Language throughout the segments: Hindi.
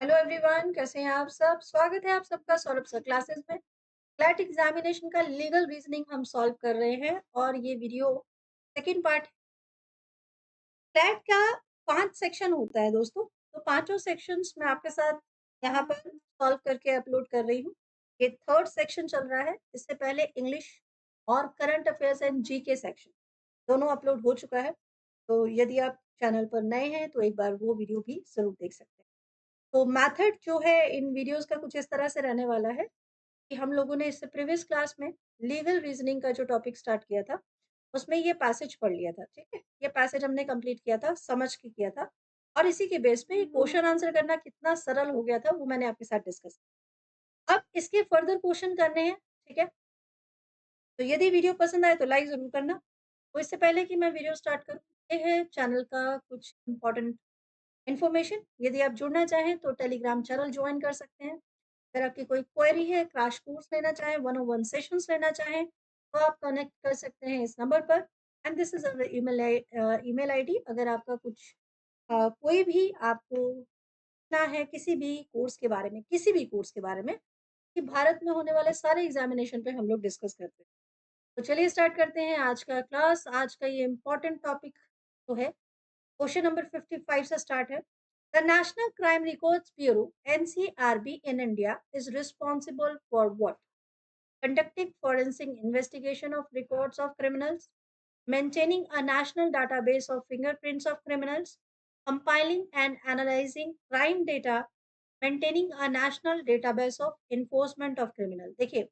हेलो एवरीवन, कैसे हैं आप सब। स्वागत है आप सबका सौरभ सर क्लासेस में। क्लैट एग्जामिनेशन का लीगल रीजनिंग हम सॉल्व कर रहे हैं और ये वीडियो सेकंड पार्ट। क्लैट का 5 सेक्शन होता है दोस्तों, तो पांचों सेक्शंस मैं आपके साथ यहाँ पर सॉल्व करके अपलोड कर रही हूँ। ये थर्ड सेक्शन चल रहा है। इससे पहले इंग्लिश और करंट अफेयर्स एंड जी के सेक्शन दोनों अपलोड हो चुका है। तो यदि आप चैनल पर नए हैं तो एक बार वो वीडियो भी जरूर देख सकते हैं। तो मेथड जो है इन वीडियोस का कुछ इस तरह से रहने वाला है कि हम लोगों ने इससे प्रीवियस क्लास में लीगल रीजनिंग का जो टॉपिक स्टार्ट किया था, उसमें ये पैसेज पढ़ लिया था। ठीक है, ये पैसेज हमने कंप्लीट किया था, समझ के किया था, और इसी के बेस पे क्वेश्चन आंसर करना कितना सरल हो गया था वो मैंने आपके साथ डिस्कस किया। अब इसके फर्दर क्वेश्चन करने हैं। ठीक है, तो यदि वीडियो पसंद आए तो लाइक जरूर करना। तो इससे पहले कि मैं वीडियो स्टार्ट करूँ, ये है चैनल का कुछ इंपॉर्टेंट इन्फॉर्मेशन। यदि आप जुड़ना चाहें तो टेलीग्राम चैनल ज्वाइन कर सकते हैं। अगर आपकी कोई क्वेरी है, क्रैश कोर्स लेना चाहें, वन ऑन वन सेशंस लेना चाहें, तो आप कनेक्ट कर सकते हैं इस नंबर पर। And this is our email ID. अगर आपका कुछ कोई भी आपको पूछना है किसी भी कोर्स के बारे में, किसी भी कोर्स के बारे में, कि भारत में होने वाले सारे एग्जामिनेशन पे हम लोग डिस्कस करते हैं। तो चलिए स्टार्ट करते हैं आज का क्लास। आज का ये इम्पोर्टेंट टॉपिक जो है, क्वेश्चन नंबर 55 से स्टार्ट है। The national crime records bureau NCRB in India is responsible for what? Conducting forensic investigation of records of criminals, maintaining a national database of fingerprints of criminals, compiling and analyzing crime data, maintaining a national database of enforcement of criminal। देखिए,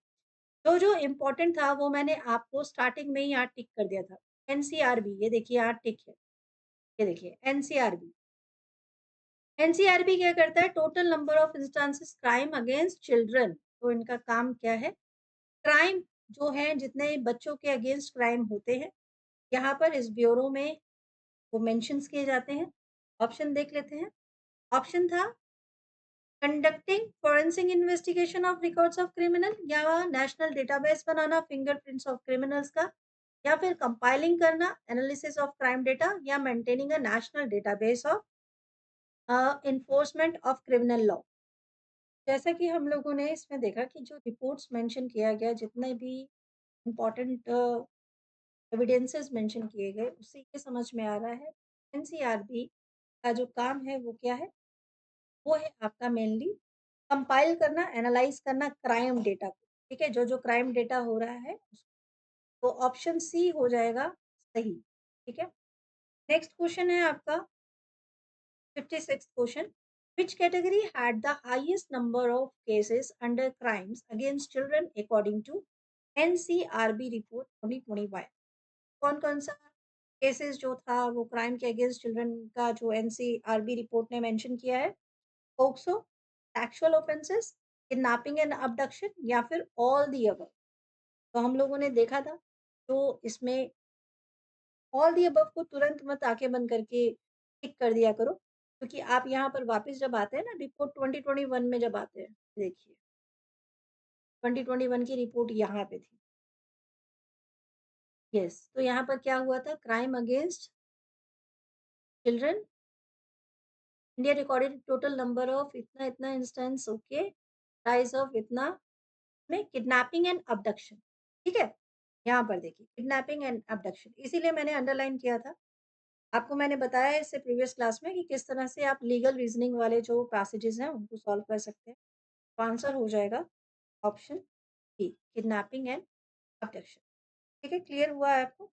तो जो इम्पोर्टेंट था वो मैंने आपको स्टार्टिंग में ही यहाँ टिक कर दिया था। एनसीआरबी, ये देखिए यहाँ टिक है। ये देखिए एनसीआरबी। एनसीआरबी क्या करता है? Total number of instances crime against children. तो इनका काम क्या है? क्राइम जो है, जितने बच्चों के अगेंस्ट क्राइम होते हैं, यहाँ पर इस ब्यूरो में वो मेंशंस किए जाते हैं। ऑप्शन देख लेते हैं। ऑप्शन था conducting forensic investigation of records of criminal, या नेशनल डेटाबेस बनाना फिंगरप्रिंट्स ऑफ क्रिमिनल्स का, या फिर कंपाइलिंग करना एनालिसिस ऑफ क्राइम डेटा, या maintaining a national database of enforcement of criminal law. जैसा कि हम लोगों ने इसमें देखा कि जो रिपोर्ट्स मेंशन किया गया, जितने भी इम्पोर्टेंट एविडेंसेस मेंशन किए गए, उससे ये समझ में आ रहा है एनसीआरबी का जो काम है वो क्या है? वो है आपका मेनली कंपाइल करना, एनालाइज करना क्राइम डेटा को। ठीक है, जो जो क्राइम डेटा हो रहा है तो ऑप्शन सी हो जाएगा सही। ठीक है, नेक्स्ट क्वेश्चन है आपका 56th question. Which category had the highest number of cases under crimes against children according to NCRB report 2021? कौन कौन सा केसेस जो था वो क्राइम के अगेंस्ट चिल्ड्रन का जो एनसीआरबी रिपोर्ट ने मेंशन किया है? POCSO, sexual offences, kidnapping and abduction, या फिर ऑल दी अबव। तो हम लोगों ने देखा था, तो इसमें ऑल दी अबव को तुरंत मत आंखें बंद करके टिक कर दिया करो, क्योंकि आप यहाँ पर वापस जब आते हैं ना, रिपोर्ट 2021 में जब आते हैं, देखिए 2021 की रिपोर्ट यहाँ पे थी। यस, तो यहाँ पर क्या हुआ था? Crime against children, India recorded total number of इतना इतना इंस्टेंस, ओके, राइज ऑफ इतना में किडनैपिंग एंड अबडक्शन। ठीक है, यहाँ पर देखिए किडनैपिंग एंड अबडक्शन, इसीलिए मैंने अंडरलाइन किया था। आपको मैंने बताया इससे प्रीवियस क्लास में कि किस तरह से आप लीगल रीजनिंग वाले जो पैसेजेस हैं उनको सॉल्व कर सकते हैं। तो आंसर हो जाएगा option B, kidnapping and abduction. ठीक है, क्लियर हुआ है आपको?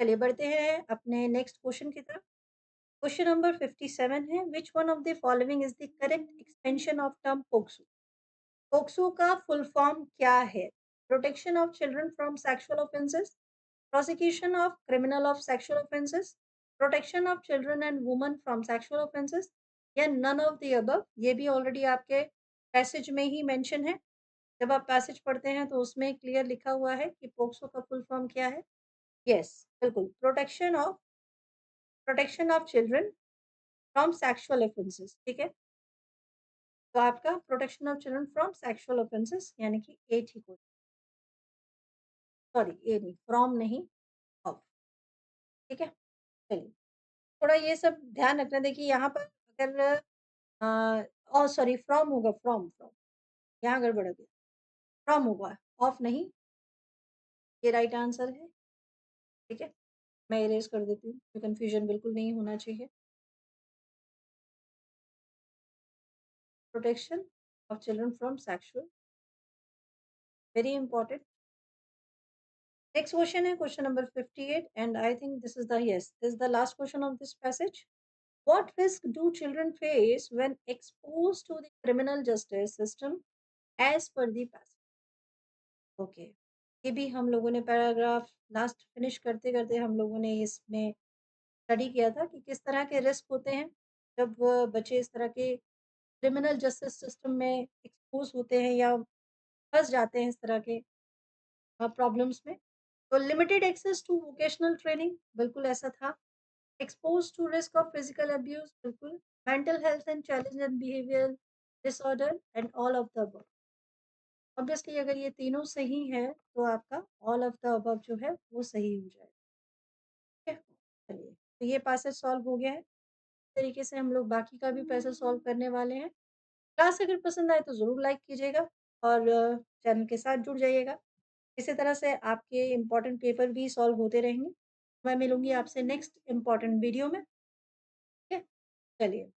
चलिए बढ़ते हैं अपने नेक्स्ट क्वेश्चन की तरफ। क्वेश्चन नंबर 57 है, which one of the following is the correct expansion of term POCSO? POCSO का फुल फॉर्म क्या है? Protection of children from sexual offences, prosecution of criminal of sexual offences, protection of children and woman from sexual offences, या नन ऑफ द अबव। ये भी ऑलरेडी आपके पैसेज में ही मेंशन है। जब आप पैसेज पढ़ते हैं तो उसमें क्लियर लिखा हुआ है कि पोक्सो का फुल फॉर्म क्या है। यस, बिल्कुल, protection of children from sexual offences. ठीक है, तो आपका protection of children from sexual offences यानी कि ए ठीक हो, सॉरी ए नहीं, फ्रॉम नहीं, ऑफ। ठीक है, चलिए थोड़ा ये सब ध्यान रखना। देखिए यहाँ पर अगर सॉरी फ्रॉम होगा, फ्रॉम, यहाँ गड़बड़ हो गया। फ्रॉम होगा, ऑफ नहीं, ये राइट आंसर है, ठीक है? मैं इरेज़ कर देती हूँ, तो कन्फ्यूज़न बिल्कुल नहीं होना चाहिए। Protection of children from sexual, very important. Next question है question number 58 and I think this is the yes, this is the last question of this passage. What risk do children face when exposed to the criminal justice system as per the passage? Okay, ये भी हम लोगों ने पैराग्राफ लास्ट फिनिश करते-करते हम लोगों ने इसमें स्टडी किया था कि किस तरह के रिस्क होते हैं जब बच्चे इस तरह के क्रिमिनल जस्टिस सिस्टम में एक्सपोज़ होते हैं या फँस जाते हैं इस तरह के प्रॉब्लम्स में। तो limited access to vocational training बिल्कुल ऐसा था। Exposed to risk of physical abuse बिल्कुल, mental health and challenge and behaviour disorder and all of the above. Obviously अगर ये तीनों सही है तो आपका ऑल ऑफ द अबव जो है वो सही हो जाएगा। ठीक है, चलिए तो ये पैसेज सॉल्व हो गया है। इस तरीके से हम लोग बाकी का भी पैसेज सॉल्व करने वाले हैं। क्लास अगर पसंद आए तो ज़रूर लाइक कीजिएगा और चैनल के साथ जुड़ जाइएगा। इसी तरह से आपके इम्पोर्टेंट पेपर भी सॉल्व होते रहेंगे। मैं मिलूंगी आपसे नेक्स्ट इम्पोर्टेंट वीडियो में। ठीक है, चलिए।